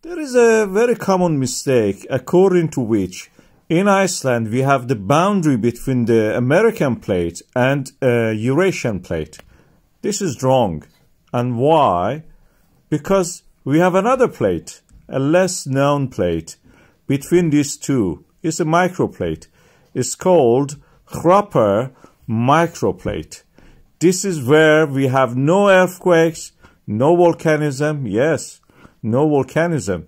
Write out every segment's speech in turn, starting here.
There is a very common mistake according to which in Iceland we have the boundary between the American plate and Eurasian plate. This is wrong. And why? Because we have another plate, a less known plate between these two. It's a microplate. It's called Hrappr microplate. This is where we have no earthquakes, no volcanism, yes, no volcanism,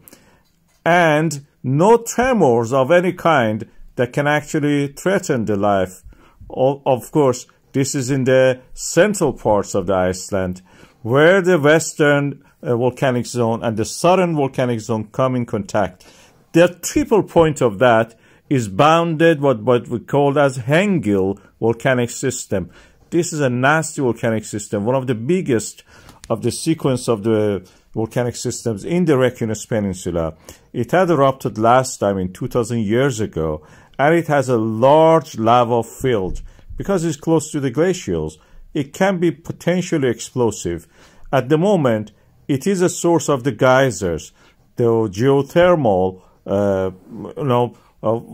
and no tremors of any kind that can actually threaten the life. Of course, this is in the central parts of the Iceland, where the western volcanic zone and the southern volcanic zone come in contact. The triple point of that is bounded what we call as Hengil volcanic system. This is a nasty volcanic system, one of the biggest of the sequence of the volcanic systems in the Reykjanes Peninsula. It had erupted last time in 2000 years ago, and it has a large lava field. Because it's close to the glaciers, it can be potentially explosive. At the moment, it is a source of the geysers, the geothermal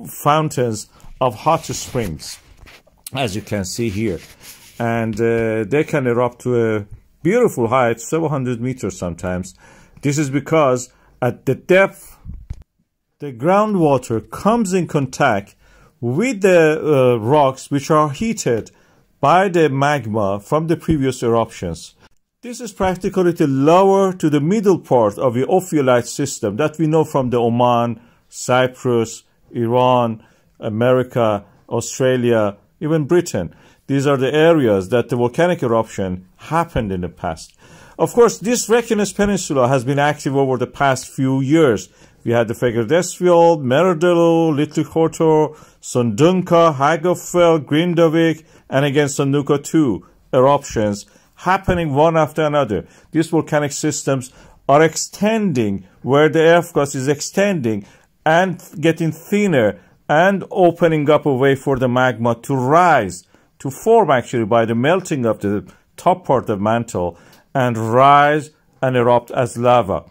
fountains of hot springs, as you can see here. And they can erupt to a beautiful height, several hundred meters sometimes. This is because at the depth, the groundwater comes in contact with the rocks which are heated by the magma from the previous eruptions. This is practically the lower to the middle part of the ophiolite system that we know from the Oman, Cyprus, Iran, America, Australia, even Britain. These are the areas that the volcanic eruption happened in the past. Of course, this Reykjanes Peninsula has been active over the past few years. We had the Fagradalsfjall, Merardalur, Litli-Hrostur, Sandunga, Hagafell, Grindavik, and again Sandunga 2 eruptions happening one after another. These volcanic systems are extending where the earth crust is extending and getting thinner and opening up a way for the magma to rise, to form actually by the melting of the top part of the mantle and rise and erupt as lava.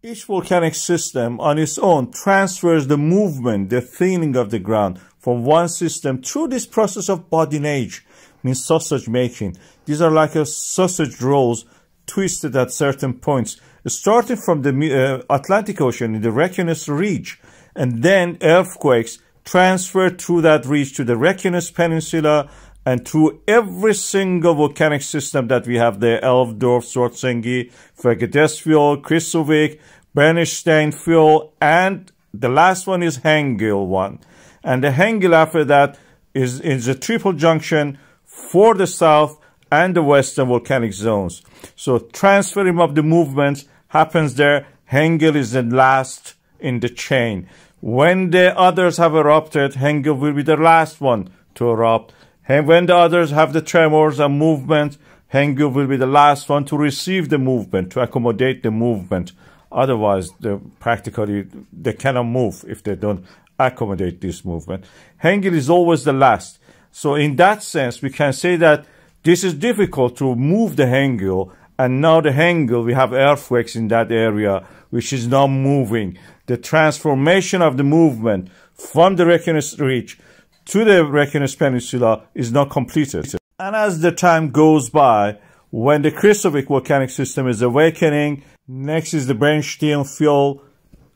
Each volcanic system on its own transfers the movement, the thinning of the ground from one system through this process of badinage, means sausage making. These are like a sausage rolls twisted at certain points, starting from the Atlantic Ocean in the Reykjanes Ridge, and then earthquakes transferred through that ridge to the Reykjanes Peninsula and through every single volcanic system that we have there: Elfdorf, Svartsengi, Fagradalsfjall, Krýsuvík, Brennisteinsfjall, and the last one is Hengil one. And the Hengil after that is a triple junction for the south and the western volcanic zones. So transferring of the movements happens there. Hengil is the last in the chain. When the others have erupted, Hengil will be the last one to erupt. And when the others have the tremors and movement, Hengil will be the last one to receive the movement, to accommodate the movement. Otherwise, practically they cannot move if they don't accommodate this movement. Hengil is always the last. So in that sense, we can say that this is difficult to move the Hengil. And now the Hengil, we have earthquakes in that area, which is now moving. The transformation of the movement from the Reykjanes Ridge to the Reykjanes Peninsula is not completed. And as the time goes by, when the Krýsuvík volcanic system is awakening, next is the Brennisteinsfjall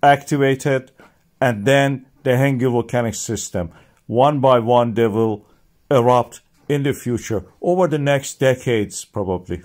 activated, and then the Hengil volcanic system. One by one, they will erupt in the future, over the next decades probably.